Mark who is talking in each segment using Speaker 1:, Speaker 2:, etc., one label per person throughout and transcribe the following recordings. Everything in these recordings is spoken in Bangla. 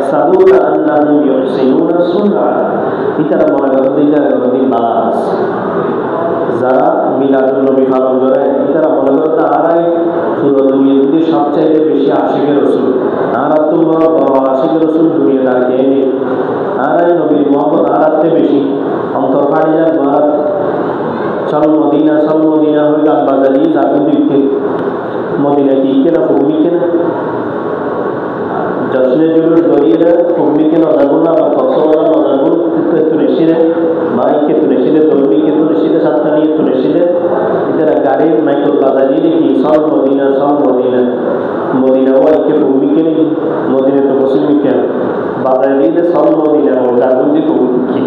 Speaker 1: ইয়াহসাবুনা আন্নাহুম ইউহসিনুনা সুনআ, ইতারা মনে করে ইতারা নদী বাস যারা মিলাদুন নবী পালন করে ইতারা মনে করে তারাই পুরো দুনিয়াতে সবচাইতে বেশি আশিকের রাসূল, আর তো বড় বড় আশিকের রাসূল দুনিয়ার কে নেই, আরাই নবী মুহাম্মদ আরাতে বেশি অন্তর ফাড়ি যায় ভারত চল মদিনা হয়ে গান বাজারি যাকে দিকে মদিনা কি কেনা ফুগনি কেনা জশ্নে জুলুস গরিয়ে ফুগনি কেনা নজাগুনা বা কসওয়ালা নজাগুন তুরেশিরে মাইকে তুরেশিরে দলমিকে তুরেশিরে সাতখানি তুরেশিরে ইতারা গাড়ির মাইকল বাজারি দেখি সব মদিনা ওয়াইকে ফুগনি কেনে মদিনা তো বসুমি কেন বাজারি দে সব মদিনা নজাগুন দি ফুগনি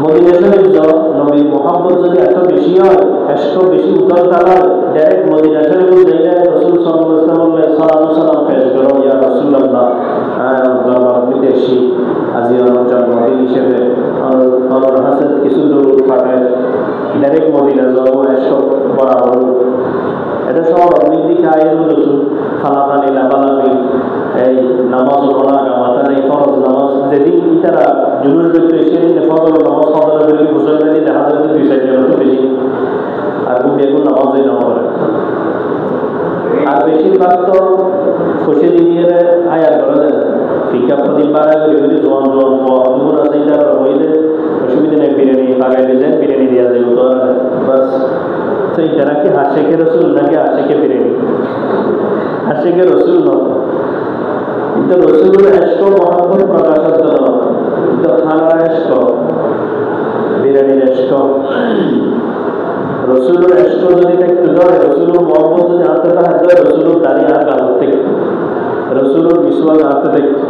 Speaker 1: মদিনা শরীফ নবীর মুহাব্বত যদি এত বেশি হয়, এত বেশি উত্তর তারা ডাইরেক্ট মদিনা শরীফ যাইলে রাসূল সাল্লাল্লাহু আলাইহি ওয়াসাল্লাম সালাতু সালাম পেশ করো, ইয়া রাসূলুল্লাহ দরবার বিদেশি আজি আমার জন্মদিন হিসেবে আমার হাসের কিছু দূর পাঠায় ডাইরেক্ট মদিনা যাব এসব বরাবর এটা সব অনেক দিকে আয়ের রসুল খালাকানি লাবালাবি এই নামাজ পড়া গামাতার এই ফরজ নামাজ যেদিন তারা জুলুস করতে সেদিন ফজর নামাজ ফজর বেলি মুসলমানি দেখা যাবে 2-4 জন তো বেশি আর বেগুন নামাজই না পড়ে আর বেশিরভাগ তো খুশি দিয়ে আয়া করে দেয় ফিকা প্রতি বাড়া করে জোয়ান দুগুণ আছে তার হইলে অসুবিধা নেই, বিরিয়ানি লাগাইলে যায় বিরিয়ানি দেওয়া যায় তো বাস। তো যারা কি আশেকে রসুল নাকি আশেকে বিরিয়ানি, আশেকে রসুল নয়, কিন্তু রসুলের এসকো মহাব্বত প্রকাশের জন্য কিন্তু খানার এসকো বিরিয়ানির এসকো রসুলের এসকো যদি একটু ধরে রসুলের মহব্বত যদি আত্মটা হাত ধরে রসুলের দাঁড়িয়ে আর গাল থেকে রসুলের বিশ্বকে আত্ম দেখত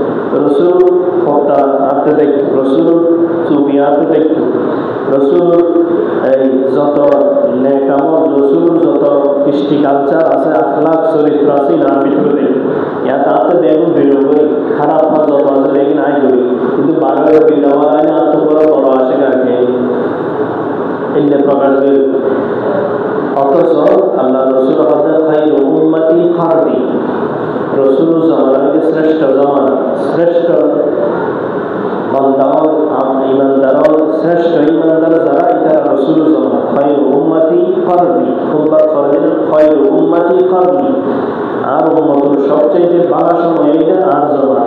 Speaker 1: রসুল ফক্তা আত্ম দেখত রসুল চুপি আত্ম দেখত রসুল এই যত নেকামত রসুল যত কৃষ্টি কালচার আছে আখলাক চরিত্র আছে না ভিতরে দেখত ইয়াত আত্ম বেগুন বেরো করি খারাপ হাত যত আছে বেগুন আই করি কিন্তু বারোর বিনাওয়া আনে আত্ম বড় আসে কাকে এলে প্রকাশ করি। অথচ আল্লাহ রসুল আমাদের খাইর উম্মতি খারদি রসুল জমানাকে শ্রেষ্ঠ জমানা শ্রেষ্ঠ বান্দাও ইমানদার শ্রেষ্ঠ ইমানদার যারা এটা রসুল জমানা খাইর উম্মতি খারদি খুববার করেন খাইর উম্মতি খারদি আর উম্মতের সবচেয়ে ভালো সময় এটা আর জমানা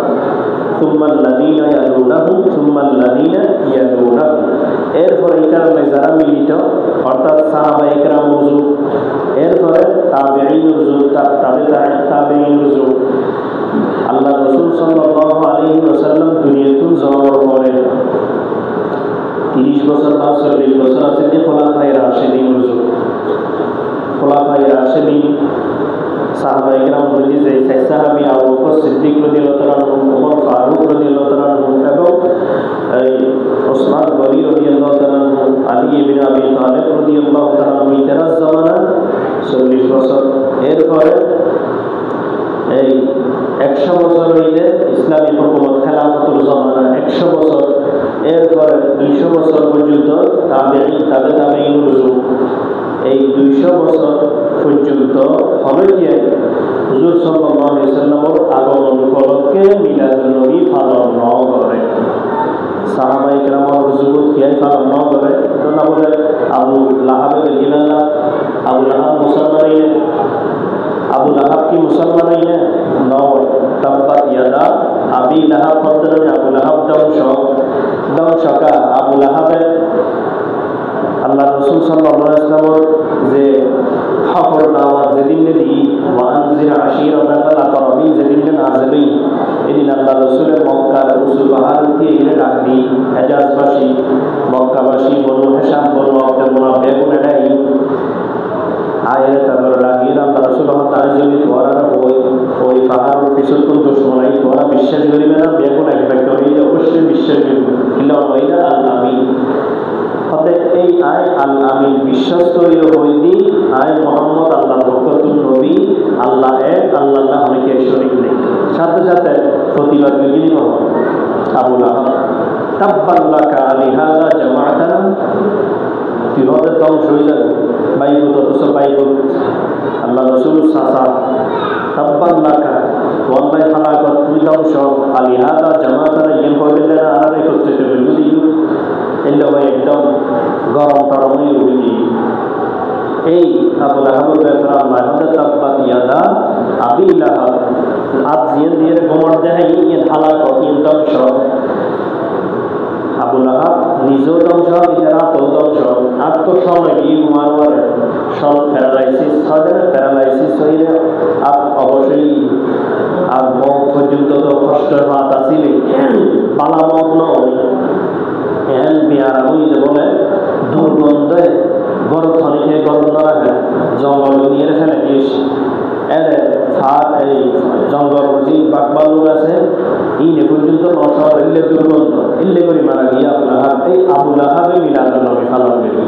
Speaker 1: সুম্মাল্লাযীনা ইয়ালুনাহুম সুম্মাল্লাযীনা ইয়ালুনাহুম এরপরে এই কারণে যারা মিলিত অর্থাৎ সাহাবায়ে কেরামের যুগ এরপরে তাবেঈনের যুগ তাবেঈনের যুগ আল্লাহ রাসূল সাল্লাল্লাহু আলাইহি ওয়াসাল্লাম দুনিয়াতে জন্মের পরে 30 বছর বা 40 বছর আছে যে খোলাফায়ে রাশিদিনের যুগ খোলাফায়ে রাশিদিন সাহাবায়ে কেরাম বলি যে সাহাবী আবু বকর সিদ্দিক রাদিয়াল্লাহু তাআলা ওমর ফারুক রাদিয়াল্লাহু তাআলা এবং ওসমান গনি রাদিয়াল্লাহু তাআলা আলী ইবনে আবি তালিব রাদিয়াল্লাহু তাআলা ইতারা জামানা 40 বছর এরপরে এই 100 বছর হইলে ইসলামী হুকুমত খেলাফতের জামানা 100 বছর এরপরে 200 বছর পর্যন্ত তাবেঈনের যুগ এই 200 বছর পর্যন্ত হবে কি হুজুর সাল্লাল্লাহু আলাইহি ওয়াসাল্লামের আগমন উপলক্ষে মিলাদুন নবী পালন ন করে সাহাবায়ে কেরামের যুগ কি পালন ন করে তো না বলে আবু লাহাবের গিলানা আবু লাহাব মুসলমান আবু লাহাব কি মুসলমান নয় তাব্বাত ইয়াদা আবি লাহাব পত্রে আবু লাহাব ধ্বংসকা আবু লাহাবের আল্লাহ রাসূল সাল্লাল্লাহু আলাইহি ওয়াসাল্লাম যে খবর দাওয়াত যেদিন দি ওয়ানজির আশিরাতাল আকরাবিন যেদিন নাযিলি এদিন আল্লাহ রাসূলের মক্কার উসুল পাহাড়কে এনে রাখবি হেজাজবাসী মক্কাবাসী বনু হাশাম বনু আব্দুল মুনাফিক এটাই আয়ের তারপর লাগিয়ে আল্লাহ রাসূল তাআলা যদি তোরা ওই পাহাড়ের পিছন দুশমনাই তোরা বিশ্বাস করিবে না বেগুন একটা করে অবশ্যই বিশ্বাস করবে ইল্লা ওয়াইদা আল আমিন হতে এই আয় আল আমিন বিশ্বস্ত হইদি আয় মোহাম্মদ আল্লাহ বরকতুল নবী আল্লাহ এক আল্লাহ অনেকে শরীক নেই সাথে সাথে প্রতিবাদ বিগিনি আবু লাহাব তাব্বাল্লাকা আলিহাযা জামাআতানা বিপদের ধ্বংস হয়ে যাবে বাইকুত অথচ বাইকুত আল্লাহ রাসূল সাসা তাব্বাল্লাকা ওয়াল্লাহি ফালাকাত তুই ধ্বংস আলী আলিহাদা জামাতারা ইয়েন করলে না আর একত্রিত হইল এলে ওই একদম গরম টরমই উঠে গিয়ে এই আবু লাহাবের ব্যাপারে আল্লাহ হাতে তাব্বাত ইয়াদা আবি লাহাব আজ জিয়ে দিয়ে গোমর দেখাই ইয়ে হালাক ইয়ে ধ্বংস আবু লাহাব নিজেও ধ্বংস ইতারাতেও ধ্বংস আর তো সময় কি মারওয়ার সব প্যারালাইসিস হইলে আর অবশ্যই আর মত পর্যন্ত তো কষ্টের হাত আসিলে পালা মত নয় এহেন বিয়ার হইলে বলে দুর্গন্ধে গরম খনিকে গরম না রাখে জঙ্গল নিয়ে ফেলে দিয়েছি এই জঙ্গল যে বাকবালুক আছে ইনে পর্যন্ত নশর ইল্লে দুর্গন্ধ ইল্লে করে মারা গিয়ে এই আবু লাহাবে মিলাদুন নবী পালন করি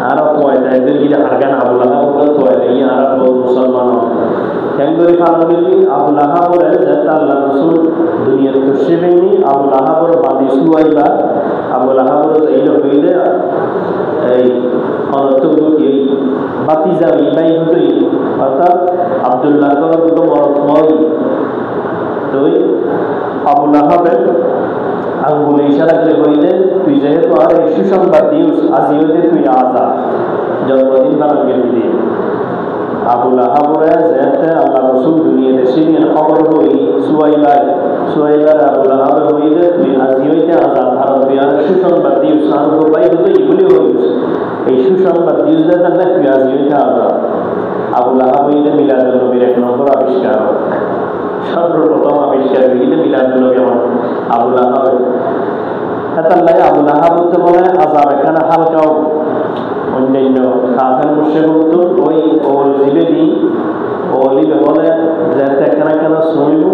Speaker 1: আর কয়টা এদের গিয়ে হারগান আবু লাহাব কয়টা ইয়ে আর মুসলমান কেন করে পালন করি আবু লাহাবর যেটা আল্লাহ রসুল দুনিয়ার তসরিফেনি আবু লাহাবর বাদি সুয়াইবা আবু লাহাবর যাইলে হইলে এই অনর্থক কি বাতি যাবি বাই হতই অর্থাৎ আব্দুল্লাহ করার দুটো মরই তো আবু লাহাবের আঙ্গুলে ইশারা করে বললে তুই যেহেতু আর এই সুসংবাদ দিস আজি হইতে তুই আজা জন্মদিন পালন করে দিয়ে আবু লাহাবরে যেতে আল্লাহ রসুল দুনিয়াতে সিনিয়র খবর হই সুয়াইবার আবু লাহাবে হইলে তুই আজি হইতে আজা ভারত বিহার সুসংবাদ দিস আঙ্গ বাই হতো এগুলি হইস এই সুসংবাদ দিস দেয় তুই আজি হইতে আজা আবু লাহাব হইলে মিলাদুন নবীর এক নম্বর আবিষ্কার সর্বপ্রথম আবিষ্কার হইলে মিলাদুন নবী আমার আবু লাহাব তাল্লাই আবু লাহাব বলতে বলে আজাব এখানে হালকাও অন্যান্য কাফের মুশরিক তো ওই ওল জিবেদি ওলিবে বলে যাতে একখানা কেন শুনিব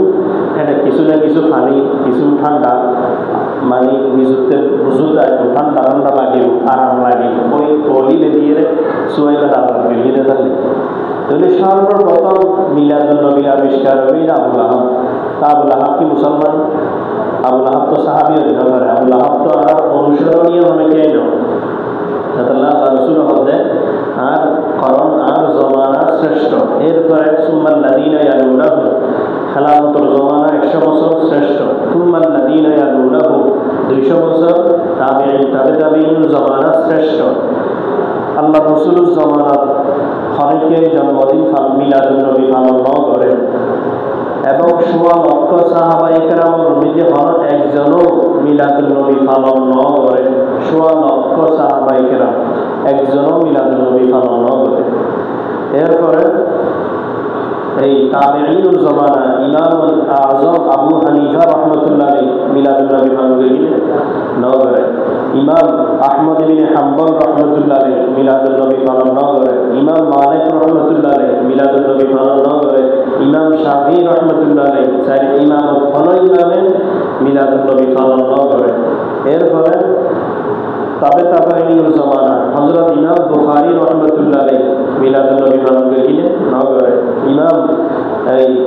Speaker 1: এটা কিছু না কিছু পানি কিছু ঠান্ডা মানে নিজতে বুঝতে ঠান্ডা ঠান্ডা লাগে আরাম লাগে ওই ওলিবে দিয়ে সুয়াইবার আজাব বেরিয়ে থাকলে তাহলে সর্বপ্রথম মিলাদুন নবী আবিষ্কার হইল আবু লাহাব আবু লাহাব কি মুসলমান আবু লাহাব তো সাহাবী হতে পারে আবু লাহাব তো আর অনুসরণীয় অনেকেই নয় আল্লাহ রসুল হতে আর করণ আর জমানা শ্রেষ্ঠ এরপরে সুম্মাল্লাযীনা ইয়ালুনাহু খেলাফতের জমানা 100 বছর শ্রেষ্ঠ সুম্মাল্লাযীনা ইয়ালুনাহু 200 বছর তাবেঈন জমানা শ্রেষ্ঠ আল্লাহ রসুলের জমানাত হরেকে জন্মদিন মিলাদুন নবী পালন করে এবং 16 লক্ষ সাহাবায়ে কেরামের মধ্যে হর একজনও মিলাদুন নবী পালন করে 16 লক্ষ সাহাবায়ে কেরাম একজনও মিলাদুন নবী পালন করে এরপরে এই তাবেঈনুল জামানা ইমাম আযম আবু হানিফা রাহমাতুল্লাহ আলাইহি মিলাদুন নবী পালন করে ইমাম আহমদ ইবনে হাম্বল রাহমাতুল্লাহ আলাইহি মিলাদুন নবী পালন করে ইমাম মালিক রাহমাতুল্লাহ আলাইহি মিলাদুন নবী পালন করে ইমাম শাফি রাহমাতুল্লাহ আলাইহি চার ইমাম হলো ইমামে মিলাদুন নবী পালন করে এরপরে তাবেঈনুল জামানা হযরত ইমাম বুখারী রাহমাতুল্লাহ আলাইহি মিলাদুন নবী পালন করে ইমাম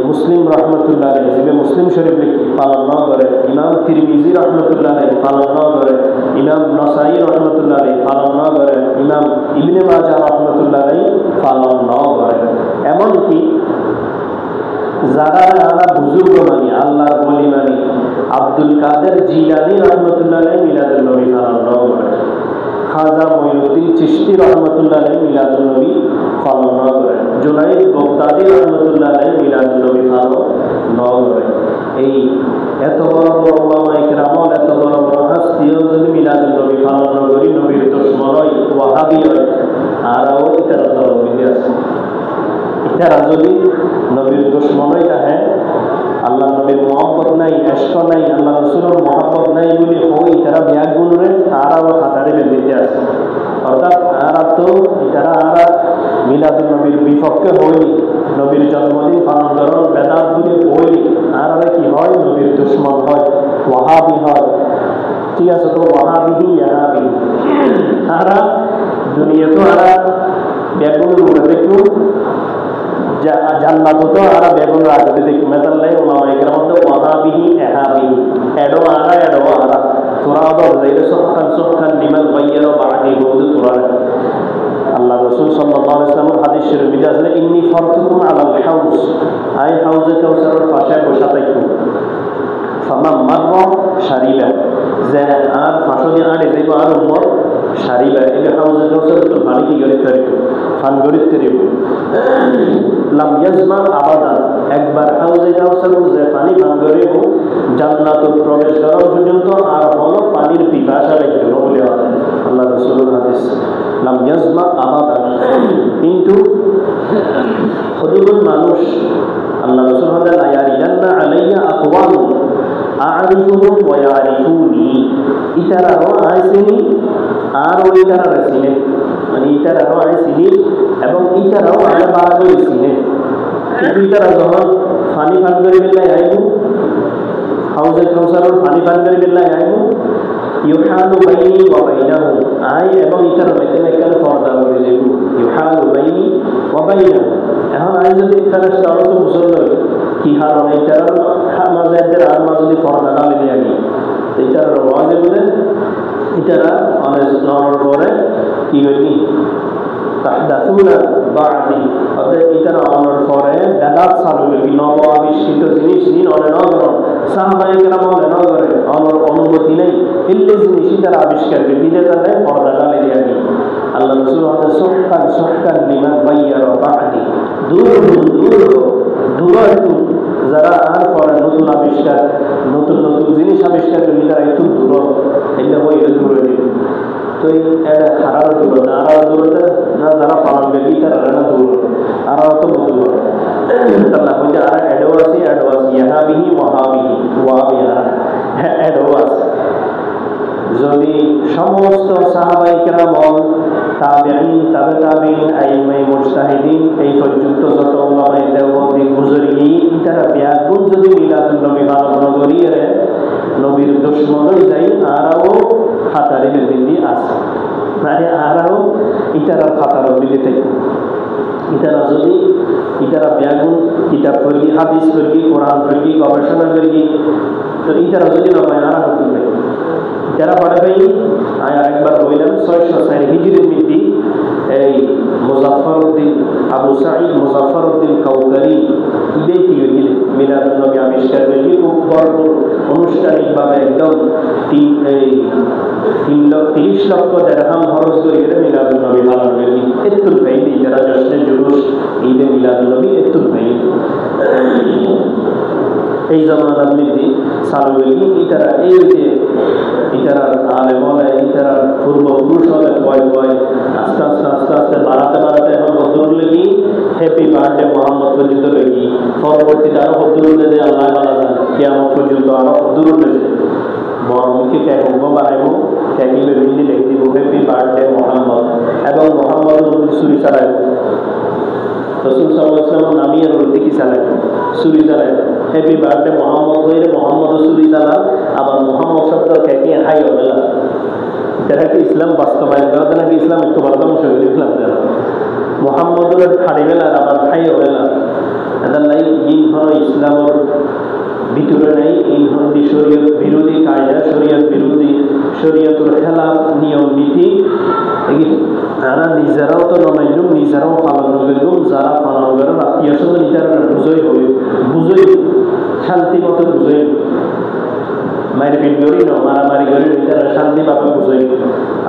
Speaker 1: মুসলিম রহমতুল্লাহ আলাইহি যিনি মুসলিম শরীফ পালন করে ইমাম তিরমিজি রহমতুল্লাহ আলাইহি পালন করে ইমাম নাসাই রহমতুল্লাহ আলাইহি পালন করে ইমাম ইবনে মাজাহ রহমতুল্লাহ আলাইহি পালন করে এমনকি যারা আলা বুজুর্গ মানি আল্লাহর ওলি মানি আব্দুল কাদের জিলানী রহমতুল্লাহ আলাইহি মিলাদুন নবী পালন করে খাজা মঈনুদ্দিন চিশতি রহমতুল্লাহ আলাইহি মিলাদুন নবী পালন করে জুনাইদ বগদাদি রহমতুল্লাহ আলাইহি মিলাদুন নবী পালন করে এই এত বড় বড় ওলামায়ে কেরাম এত বড় বড় হাস্তিও যদি মিলাদুন নবী পালন করি নবীর দুশমন হয় ওয়াহাবি হয় আর ওই তারা দলবিধি আছে তারা যদি নবীর দুশমন হয় তাহলে আল্লাহ নবীর মহব্বত নাই ইশক নাই আল্লাহ রাসূলের মহব্বত নাই বলে ওই তারা ব্যাগ গুণরে তারাও খাতারে বেঁধে আছে অর্থাৎ আর তো তারা আর মিলাদুন নবীর বিপক্ষে হয়নি নবীর জন্মদিন পালন করার বেদাত বলে হয়নি আর কি হয় নবীর দুশমন হয় ওয়াহাবি হয় ঠিক আছে তো ওয়াহাবি ইয়াহাবি তারা দুনিয়া তো আর ব্যাগুন উড়ে দেখো জান্নাত তো আর বেগুন রাখতে দেখি মেতাল্লাই ওলামায়ে কেরাম তো ওয়াহাবিহি ইহাবি এডো আরা তোরা তো যাইলে সবখান লিমান গায়্যারা বাদি বলতে তোরা আল্লাহ রাসূল সাল্লাল্লাহু আলাইহি ওয়াসাল্লাম হাদিস শরীফে আছে ইন্নী ফারতুকুম আলাল হাউজ আই হাউজে কাউসারের পাশে বসা থাকো ফামান মাররা শারিবা যে আর ফাঁসদি আড়ে যাইব আর উম্মত শারিবা এটা হাউজে কাউসার পানি কি গড়িত পারিব ফান গড়িত পারিব লাম ইয়াজমা আবাদান একবার হাউজে কাউসার যে পানি ফান গড়িব জান্নাতে প্রবেশ করা পর্যন্ত আর হলো পানির পিপাসা লাগবে না বলে আল্লাহ রাসূলের হাদিস লাম ইয়াজমা আবাদান কিন্তু কতজন মানুষ আল্লাহ রাসূল বলেন লা ইয়ারিদান্না আলাইয়া আকওয়াম আ'রিফুহুম ওয়া ইয়ারিফুনি ইতারাও আইসিনি আর ওই তারা চিনে মানে ইতারাও আইসিনি এবং ইতারাও আর বারো চিনে কিন্তু ইতারা যখন পানি পান করে বেলায় আইবো হাউজে কাউসারের পানি পান করে বেলায় আইবো ইউহালু বাইনি ওয়া বাইনাহু আই এবং ইতারা মধ্যে একটা পর্দা করে যাইব ইউহালু বাইনি ওয়া বাইনাহু এখন আই যদি ফেরেশতা অত মুসল্লি কি হারণ ইতারা মাঝেদের আর মাঝে পর্দা ডালে দিয়ে আনি ইতারা ওয়াজে বলে ইতারা অনেক নর পরে কি হইনি তাহদাসুনা বাদি অর্থাৎ ইতারা অনর পরে দাদাত চালু হইবি নব আবিষ্কৃত জিনিস দিন অনেক নগর সাহাবায়ে কেরাম অনেক নগরে অনর অনুমতি নেই এলে জিনিস ইতারা আবিষ্কার করে দিতে তাহলে পর্দা ডালে দিয়ে আনি আল্লাহ রাসূল হতে সুহকান লিমা বাইয়ারা বাদি দূর যারা আর পরে নতুন আবিষ্কার নতুন নতুন জিনিস আবিষ্কার করে তারা একটু দূর এটা হয়ে দূরে দিবে তো এটা খারাপ দূর না আর দূরতে না যারা পালন করে তারা না দূর আর তো দূর আল্লাহ বলে আর অ্যাডভান্স ইয়াহাবিহি ওয়াহাবিহি ওয়াবিয়া অ্যাডভান্স যদি সমস্ত সাহাবায়ে কেরাম তাবেঈন তাবেঈন আইমায়ে মুজতাহিদিন এই পর্যন্ত যত উলামায়ে দেওবন্দি বুজুর্গি তারা ব্যাগুন যদি মিলাদুন নবী পালন করিয়ে নবীর দুশমন হয়ে যায় আরও খাতারে বেঁধে আছে মানে আরও ইতারা খাতার বেঁধে থাকে ইতারা যদি ইতারা ব্যাগুন কিতাব পড়ি হাদিস পড়ি কোরআন পড়ি গবেষণা করি তো ইতারা যদি না পায় আর হতে পারে যারা পড়ে ভাই আর একবার বললাম 604 হিজরির মধ্যে এই মুজাফফরউদ্দিন আবু সাঈদ মুজাফফরউদ্দিন কাউকারি দেখি গেলে মিলাদুন নবী আবিষ্কার করে খুব বড় আনুষ্ঠানিকভাবে একদম 30 লক্ষ দিরহাম খরচ করে মিলাদুন নবী পালন করে এতুল ভাই যারা জশ্নে জুলুস ঈদে মিলাদুন নবী এতুল ভাই এই জামানার মধ্যে চালু হয়ে ইতারা এই যে ইতারা আলে বলে ইতারা পূর্বপুরুষ হলে বয় আস্তে আস্তে আস্তে আস্তে বাড়াতে এখন হদ্দুর লেগি হ্যাপি বার্থডে মোহাম্মদ পর্যন্ত লেগি পরবর্তীতে আরো হদ্দুর উঠেছে আল্লাহ বালা যান কিয়ামত পর্যন্ত আরো হদ্দুর উঠেছে বড় মুখে ক্যাকব বানাইব ক্যাকিবে বিন্দি লেগে দিব হ্যাপি বার্থডে মোহাম্মদ এবং মোহাম্মদ সুরি চালাইব রসুল সাল্লাল্লাহু আলাইহি ওয়াসাল্লাম নামিয়ে দিকে চালাইব সুরি চালাইব হ্যাপি বার্থডে মোহাম্মদ হইলে মোহাম্মদ সুরি চালা আবার মোহাম্মদ শব্দ ক্যাকি হাই হবে না যারা কি ইসলাম বাস্তবায়ন করা নাকি ইসলাম একটু বর্তমান শৈলী ইসলাম যারা মোহাম্মদের খাড়ি বেলা আবার হাই হবে না এদের লাই ইন হল ইসলামের ভিতরে নেই ইন হল শরীয়ত বিরোধী কায়দা শরীয়ত বিরোধী শরীয়তের খেলাফ নিয়ম নীতি তারা নিজেরাও তো নমাইলুম নিজেরাও পালন করলুম যারা পালন করেন আত্মীয় স্বজন নিজেরা বুঝই শান্তি মতো বুঝই মারপিট করি না মারামারি করি নিজেরা শান্তি পাবে বুঝই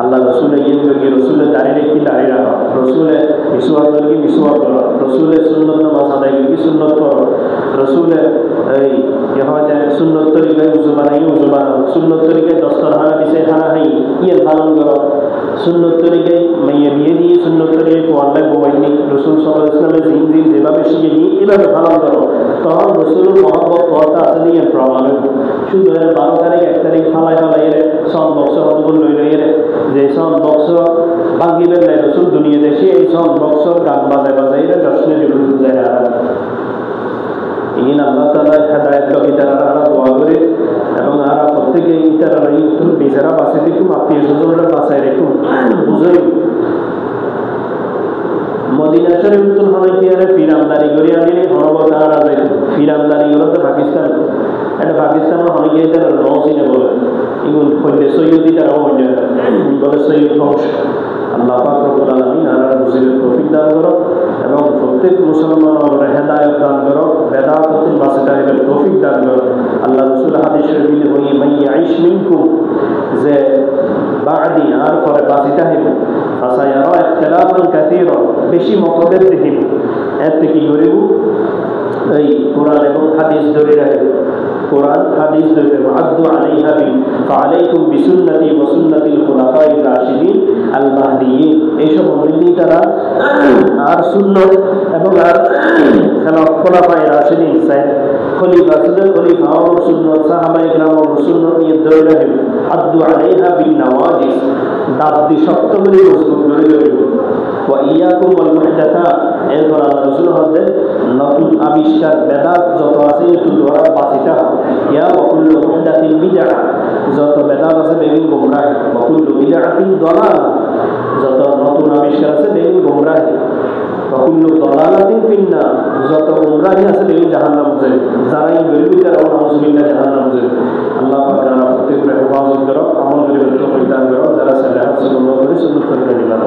Speaker 1: আল্লাহ রসুলে ইয়ে করি রসুলে দাঁড়িয়ে রেখে দাঁড়িয়ে রাখো রসুলে মিসওয়াক করি মিসওয়াক করো রসুলে সুন্নত নামাজ আদায় করি সুন্নত করো রসুলে এই সুন্নত তরিকায় উজু বানাই উজু বানাও সুন্নত তরিকায় দস্তরখানা দিছে খানা খাই ইয়ে পালন করো সুন্নত তরিকায় মাইয়া বিয়ে দিয়ে সুন্নত তরিকায় পোয়াল্লা গোবাইনি রসুল সাল্লাল্লাহু আলাইহি ওয়াসাল্লামের জিন যেভাবে শিখে নিয়ে এভাবে পালন করো তখন রসুলের মহব্বত কথা আছে নিয়ে প্রমাণ শুধু 12 তারিখ 1 তারিখ ফালাই সন বক্স হজবুল লই যে সন বক্স ভাঙ্গিবেন নাই রসুল দুনিয়া দেশে এই সন বক্স গান বাজায় জশ্নে জুলুস যায় ইন আল্লাহ তাআলা হেদায়েত করি তারা দোয়া করে এবং আর প্রত্যেকে তারা নতুন বিচারা বাঁচে দেখুন আত্মীয় স্বজনরা বাঁচায় রেখুন বুঝই মদিনা শরীফ নতুন হলে কি আরে ফির আমদানি করে আনিলে হরবতারা যায় ফির আমদানি করতে পাকিস্তান এটা পাকিস্তানের অনেকে তারা নসিনে বলে ইগুন কইলে সৈয়দি তারাও মনে বলে সৈয়দ বংশ। আল্লাহ পাক রব্বুল আলামিন আর বুঝির তৌফিক দান করো এবং প্রত্যেক মুসলমানের হেদায়েত দান করো, বেদাত হতে বাঁচে থাকার তৌফিক দান করো। আল্লাহ রাসূল হাদিস শরীফে বলি মান ইয়াইশ মিনকুম, যে বাদি আর পরে বাঁচে থাকিব, ফাসায়ারা ইখতিলাফান কাসীরা, বেশি মতভেদ দেখিব। এর থেকে কি করিব? এই কোরআন এবং হাদিস ধরে রাখবে, কোরআন হাদিস ধরে আদু আলাইহা ফাআলাইকুম বিসুন্নতি ওয়া সুন্নাতিল খুলাফায়ে রাশিদিন আল মাহদিয়িন। এইসব অনুযায়ী তারা আর সুন্নাত এবং আর খুলাফায়ে রাশিদিন খলিফা সুন্নাত খলিফা ও সুন্নাত সাহাবায়ে কেরাম ও সুন্নাত নিয়ে ধরে রাখবে। আদু আলাইহা বিন নওয়াজিস, দাঁত দিয়ে শক্ত করে মজবুত করে ধরবে। ওয়া ইয়াকুম ওয়াল মুহদাসাত, এরপর আল্লাহ রাসূল হযরত নতুন আবিষ্কার বেদাত যত আছে একটু ধরা বাঁচিতে হবে। ইয়া ওয়া কুল্লু মুহদাসিন বিদআ, যত বেদাত আছে বেগুন গোমরাহ। ওয়া কুল্লু বিদআতিন দালাল, যত নতুন আবিষ্কার আছে বেগুন গোমরাহ। ওয়া কুল্লু দালালাতিন ফিন্নার, যত গোমরাহি আছে বেগুন জাহান্নাম যাবে। যারা এই বেগুন তারা নাউযুবিল্লাহ জাহান্নাম যাবে। আল্লাহ পাক আমাদের প্রত্যেককে হেফাজত করো, আমল করে তৌফিক দান করো। যারা সাল্লাল্লাহু আলাইহি ওয়া সাল্লাম